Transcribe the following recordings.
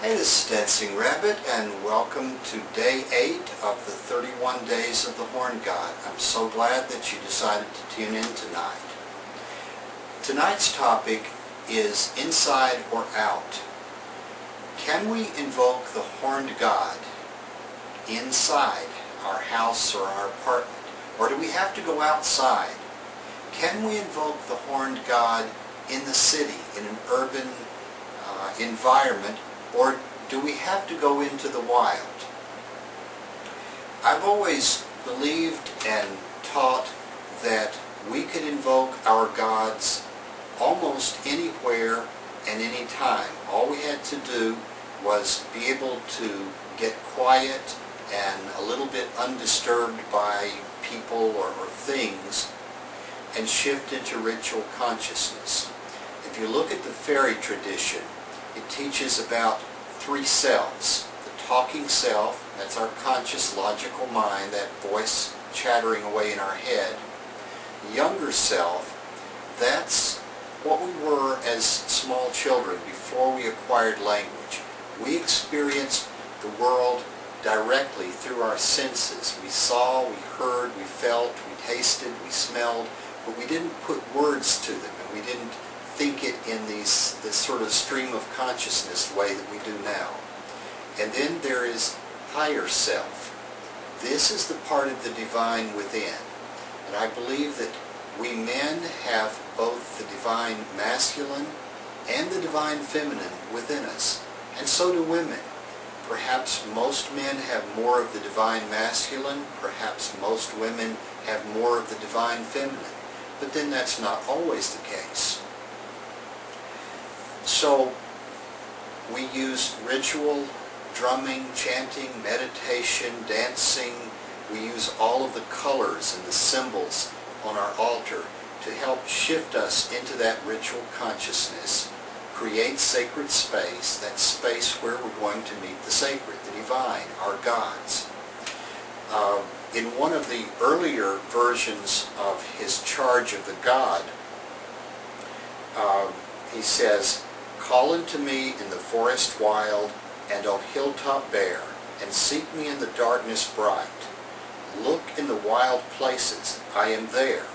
Hey, this is Dancing Rabbit, and welcome to day 8 of the 31 Days of the Horn God. I'm so glad that you decided to tune in tonight. Tonight's topic is inside or out. Can we invoke the horned God inside our house or our apartment? Or do we have to go outside? Can we invoke the horned God in the city, in an urban environment? Or do we have to go into the wild? I've always believed and taught that we could invoke our gods almost anywhere and any time. All we had to do was be able to get quiet and a little bit undisturbed by people or things and shift into ritual consciousness. If you look at the fairy tradition, it teaches about 3 selves. The talking self, that's our conscious logical mind, that voice chattering away in our head. The younger self, that's what we were as small children before we acquired language. We experienced the world directly through our senses. We saw, we heard, we felt, we tasted, we smelled, but we didn't put words to them, and we didn't think it in this sort of stream of consciousness way that we do now. And then there is higher self. This is the part of the divine within. And I believe that we men have both the divine masculine and the divine feminine within us. And so do women. Perhaps most men have more of the divine masculine. Perhaps most women have more of the divine feminine. But then that's not always the case. So we use ritual, drumming, chanting, meditation, dancing. We use all of the colors and the symbols on our altar to help shift us into that ritual consciousness, create sacred space, that space where we're going to meet the sacred, the divine, our gods. In one of the earlier versions of his charge of the God, he says, "Call unto me in the forest wild, and on hilltop bare, and seek me in the darkness bright. Look in the wild places, I am there.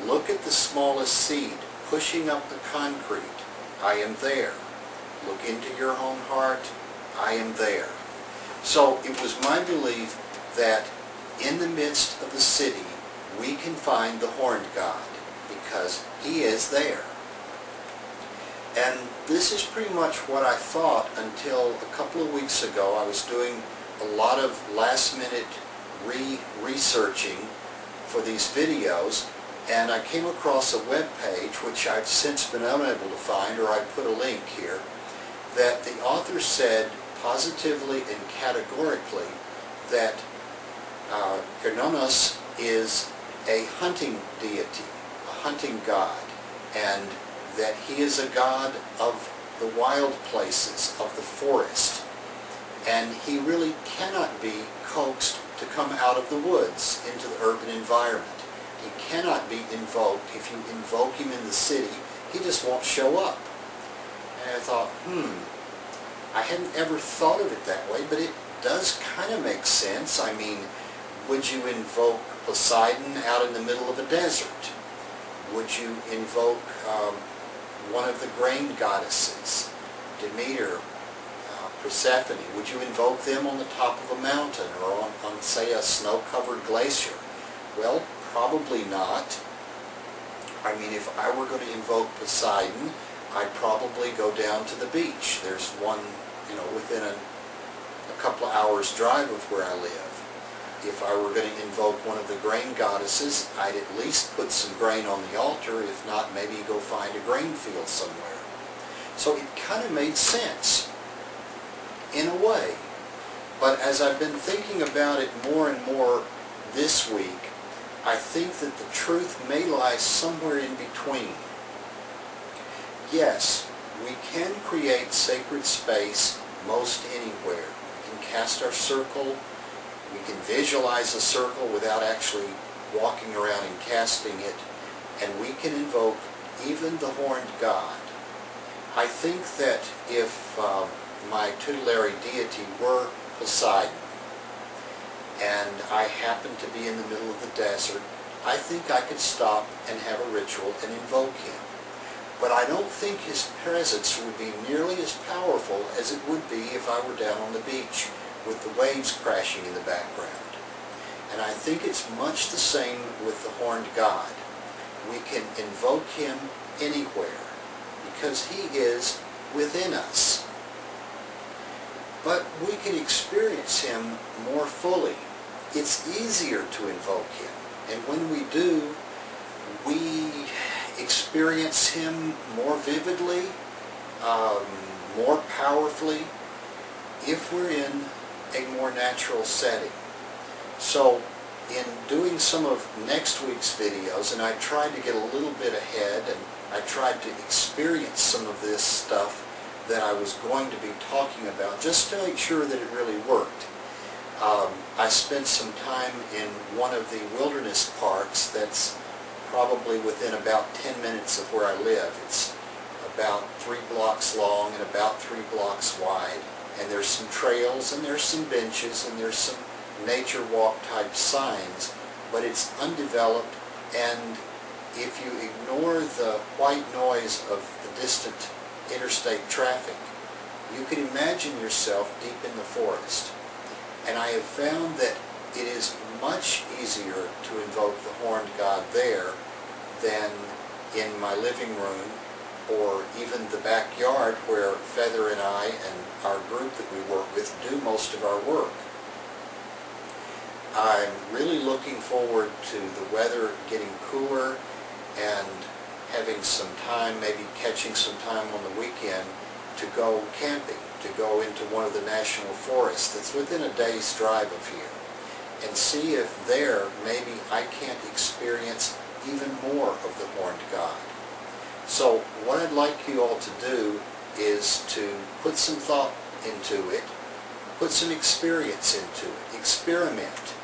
Look at the smallest seed pushing up the concrete, I am there. Look into your own heart, I am there." So it was my belief that in the midst of the city, we can find the horned God, because he is there. And this is pretty much what I thought until a couple of weeks ago. I was doing a lot of last-minute researching for these videos, and I came across a web page, which I've since been unable to find, or I put a link here, that the author said positively and categorically that Kronos is a hunting deity, a hunting god, and that he is a god of the wild places, of the forest, and he really cannot be coaxed to come out of the woods into the urban environment. He cannot be invoked. If you invoke him in the city, he just won't show up. And I thought, I hadn't ever thought of it that way, but it does kind of make sense. I mean, would you invoke Poseidon out in the middle of a desert? Would you invoke one of the grain goddesses? Demeter, Persephone, would you invoke them on the top of a mountain or on say, a snow-covered glacier? Well, probably not. I mean, if I were going to invoke Poseidon, I'd probably go down to the beach. There's one, within a couple of hours drive of where I live. If I were going to invoke one of the grain goddesses, I'd at least put some grain on the altar, if not, maybe go find a grain field somewhere. So it kind of made sense, in a way. But as I've been thinking about it more and more this week, I think that the truth may lie somewhere in between. Yes, we can create sacred space most anywhere. We can cast our circle, we can visualize a circle without actually walking around and casting it, and we can invoke even the horned god. I think that if my tutelary deity were Poseidon, and I happened to be in the middle of the desert, I think I could stop and have a ritual and invoke him. But I don't think his presence would be nearly as powerful as it would be if I were down on the beach with the waves crashing in the background. And I think it's much the same with the horned god. We can invoke him anywhere because he is within us. But we can experience him more fully. It's easier to invoke him. And when we do, we experience him more vividly, more powerfully, if we're in a more natural setting. So in doing some of next week's videos, and I tried to get a little bit ahead, and I tried to experience some of this stuff that I was going to be talking about, just to make sure that it really worked. I spent some time in one of the wilderness parks that's probably within about 10 minutes of where I live. It's about 3 blocks long and about 3 blocks wide. And there's some trails and there's some benches and there's some nature walk type signs, but it's undeveloped, and if you ignore the white noise of the distant interstate traffic, you can imagine yourself deep in the forest. And I have found that it is much easier to invoke the horned god there than in my living room or even the backyard where Feather and I and our group that we work with do most of our work. I'm really looking forward to the weather getting cooler and having some time, maybe catching some time on the weekend to go camping, to go into one of the national forests that's within a day's drive of here, and see if there maybe I can't experience even more of the horned god. So what I'd like you all to do is to put some thought into it, put some experience into it, experiment.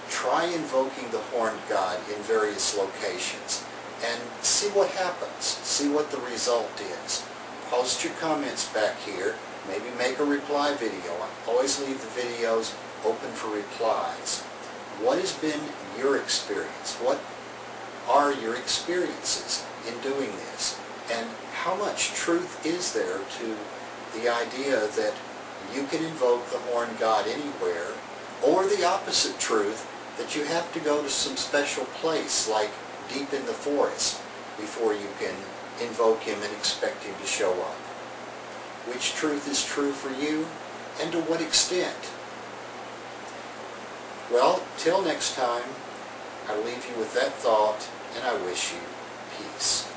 Try invoking the horned god in various locations and see what happens, see what the result is. Post your comments back here, maybe make a reply video. I always leave the videos open for replies. What has been your experience? What are your experiences in doing this? And how much truth is there to the idea that you can invoke the horned god anywhere, or the opposite truth that you have to go to some special place like deep in the forest before you can invoke him and expect him to show up? Which truth is true for you, and to what extent? Well, till next time, I leave you with that thought, and I wish you peace.